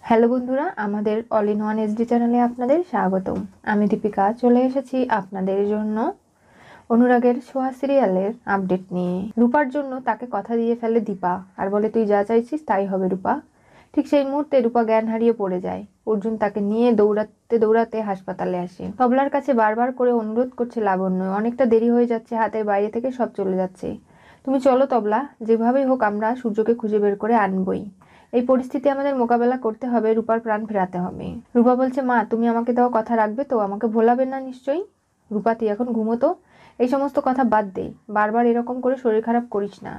Hello বন্ধুরা, আমাদের all in one SD চ্যানেলে আপনাদের স্বাগতম। আমি দীপিকা চলে এসেছি আপনাদের জন্য অনুরাগের ছোঁয়া সিরিয়ালের আপডেট নিয়ে। রূপার জন্য তাকে কথা দিয়ে ফেলে দীপা আর বলে, তুই যা চাইছিস তাই হবে রূপা। ঠিক সেই মুহূর্তে রূপা জ্ঞান হারিয়ে পড়ে যায়। অর্জুন তাকে নিয়ে দৌড়াতে দৌড়াতে হাসপাতালে আসে। তবলার কাছে বারবার করে অনুরোধ করছে লাবণ্য, অনেকটা দেরি হয়ে যাচ্ছে, হাতের বাইরে থেকে সব চলে যাচ্ছে, তুমি চলো তবলা, যেভাবেই হোক আমরা সূর্যকে খুঁজে বের করে আনবই। এই পরিস্থিতি আমাদের মোকাবেলা করতে হবে, রূপার প্রাণ ফেরাতে হবে। রূপা বলছে, মা তুমি আমাকে দেওয়া কথা রাখবে তো, আমাকে ভোলাবে না নিশ্চয়ই? রূপা তুই এখন ঘুমোতো, এই সমস্ত কথা বাদ দে, বারবার এরকম করে শরীর খারাপ করিস না।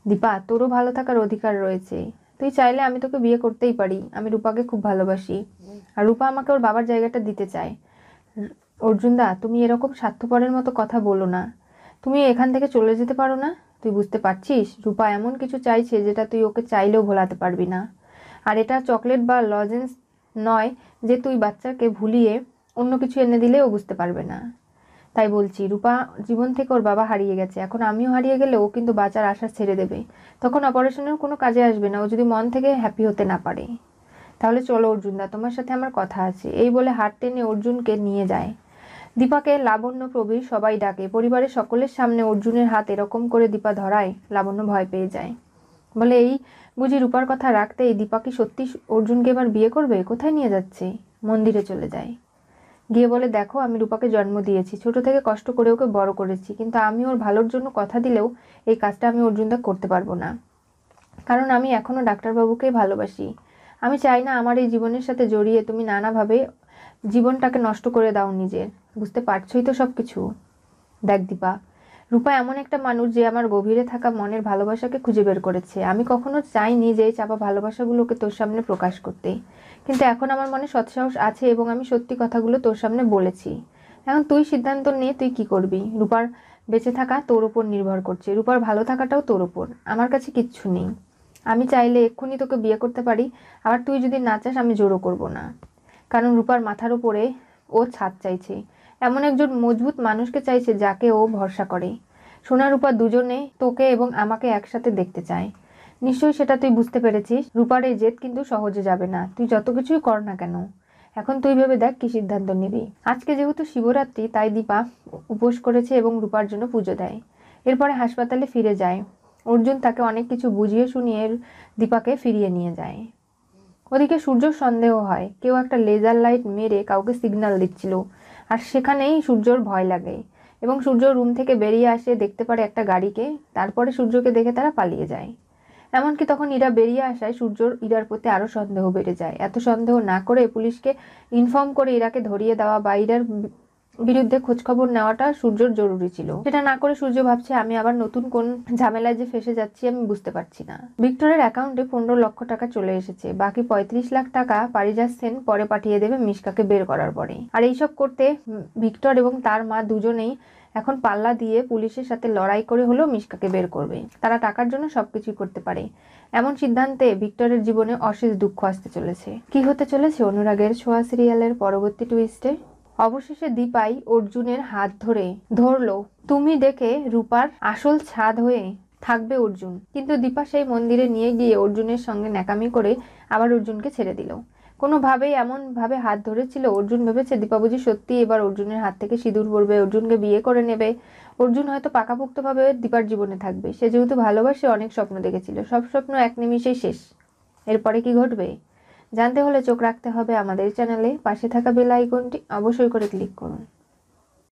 দীপা, তোরও ভালো থাকার অধিকার রয়েছে, তুই চাইলে আমি তোকে বিয়ে করতেই পারি, আমি রূপাকে খুব ভালোবাসি আর রূপা আমাকে ওর বাবার জায়গাটা দিতে চায়। অর্জুনদা, তুমি এরকম স্বার্থপরের মতো কথা বলো না, তুমি এখান থেকে চলে যেতে পারো না? তুই বুঝতে পারছিস রূপা এমন কিছু চাইছে যেটা তুই ওকে চাইলেও ভোলাতে পারবি না। আর এটা চকলেট বা লজেন্স নয় যে তুই বাচ্চাকে ভুলিয়ে অন্য কিছু এনে দিলে ও বুঝতে পারবে না। তাই বলছি, রূপা জীবন থেকে ওর বাবা হারিয়ে গেছে, এখন আমিও হারিয়ে গেলে ও কিন্তু বাঁচার আশা ছেড়ে দেবে, তখন অপারেশনের কোনো কাজে আসবে না ও যদি মন থেকে হ্যাপি হতে না পারে। তাহলে চলো অর্জুনদা, তোমার সাথে আমার কথা আছে, এই বলে হাত টেনে অর্জুনকে নিয়ে যায়। দীপাকে লাবণ্য প্রবীর সবাই ডাকে, পরিবারের সকলের সামনে অর্জুনের হাত এরকম করে দীপা ধরায় লাবণ্য ভয় পেয়ে যায়, বলে এই বুঝি রূপার কথা রাখতেই দীপা কি সত্যি অর্জুনকে এবার বিয়ে করবে? কোথায় নিয়ে যাচ্ছে? মন্দিরে চলে যায়, গিয়ে বলে, দেখো আমি রূপাকে জন্ম দিয়েছি, ছোট থেকে কষ্ট করে ওকে বড় করেছি, কিন্তু আমি ওর ভালোর জন্য কথা দিলেও এই কাজটা আমি অর্জুনদা করতে পারবো না, কারণ আমি এখনো ডাক্তারবাবুকেই ভালোবাসি। আমি চাই না আমার এই জীবনের সাথে জড়িয়ে তুমি নানাভাবে জীবনটাকে নষ্ট করে দাও নিজের, বুঝতে পারছোই তো সব কিছু। দেখ দীপা, রূপা এমন একটা মানুষ যে আমার গভীরে থাকা মনের ভালোবাসাকে খুঁজে বের করেছে, আমি কখনো চাইনি যে এই চাপা ভালোবাসাগুলোকে তোর সামনে প্রকাশ করতে, কিন্তু এখন আমার মনে সৎসাহস আছে এবং আমি সত্যি কথাগুলো তোর সামনে বলেছি। এখন তুই সিদ্ধান্ত নে তুই কি করবি। রূপার বেঁচে থাকা তোর ওপর নির্ভর করছে, রূপার ভালো থাকাটাও তোর ওপর, আমার কাছে কিচ্ছু নেই। আমি চাইলে এক্ষুনি তোকে বিয়ে করতে পারি, আবার তুই যদি না চাস আমি জোরও করব না, কারণ রূপার মাথার উপরে ও ছাদ চাইছে, এমন একজন মজবুত মানুষকে চাইছে যাকে ও ভরসা করে। সোনা রূপা দুজনে তোকে এবং আমাকে একসাথে দেখতে চায়, নিশ্চয়ই সেটা তুই বুঝতে পেরেছিস। রূপার এই জেদ কিন্তু সহজে যাবে না, তুই যত কিছুই কর না কেন। এখন তুই ভেবে দেখ কি সিদ্ধান্ত নিবি। আজকে যেহেতু শিবরাত্রি তাই দীপা উপোস করেছে এবং রূপার জন্য পুজো দেয়। এরপরে হাসপাতালে ফিরে যায়। অর্জুন তাকে অনেক কিছু বুঝিয়ে শুনিয়ে দীপাকে ফিরিয়ে নিয়ে যায়। ওদিকে সূর্যর সন্দেহ হয় কেউ একটা লেজার লাইট মেরে কাউকে সিগন্যাল দিচ্ছিল, আর সেখানেই সূর্যর ভয় লাগে এবং সূর্য রুম থেকে বেরিয়ে আসে, দেখতে পারে একটা গাড়িকে, তারপরে সূর্যকে দেখে তারা পালিয়ে যায়। এমনকি তখন ইরা বেরিয়ে আসায় সূর্যর ইরার প্রতি আরো সন্দেহ বেড়ে যায়। এত সন্দেহ না করে পুলিশকে ইনফর্ম করে ইরাকে ধরিয়ে দেওয়া বা ইরার বিরুদ্ধে খোঁজখবর নেওয়াটা সূর্যর জরুরি ছিল। সেটা না করে সূর্য ভাবছে আমি আবার নতুন কোন ঝামেলায় যে ফেসে যাচ্ছি আমি বুঝতে পারছি না। ভিক্টরের অ্যাকাউন্টে 15 লক্ষ টাকা চলে এসেছে, বাকি 35 লাখ টাকা পারিজাত সেন পরে পাঠিয়ে দেবে মিশকাকে বের করার পরে। আর এইসব করতে ভিক্টর এবং তার মা দুজনেই এখন পাল্লা দিয়ে পুলিশের সাথে লড়াই করে হলেও মিশকাকে বের করবে, তারা টাকার জন্য সবকিছুই করতে পারে। এমন সিদ্ধান্তে ভিক্টরের জীবনে অশেষ দুঃখ আসতে চলেছে। কি হতে চলেছে অনুরাগের ছোঁয়া সিরিয়ালের পরবর্তী টুইস্টে? অবশেষে দীপাই অর্জুনের হাত ধরলো, তুমি দেখে রূপার আসল ছাদ হয়ে থাকবে অর্জুন। কিন্তু দীপা সেই মন্দিরে নিয়ে গিয়ে অর্জুনের সঙ্গে ন্যাকামি করে আবার অর্জুনকে ছেড়ে দিল। কোনোভাবেই এমন ভাবে হাত ধরেছিল, অর্জুন ভেবেছে দীপা বুঝি সত্যি এবার অর্জুনের হাত থেকে সিঁদুর পরবে, অর্জুনকে বিয়ে করে নেবে। অর্জুন হয়তো পাকাপোক্তভাবে দীপার জীবনে থাকবে, সে যেহেতু ভালোবাসে অনেক স্বপ্ন দেখেছিল, সব স্বপ্ন এক নিমিষেই শেষ। এরপরে কি ঘটবে জানতে হলে চোখ রাখতে হবে আমাদের চ্যানেলে, পাশে থাকা বেল আইকনটি অবশ্যই করে ক্লিক করুন।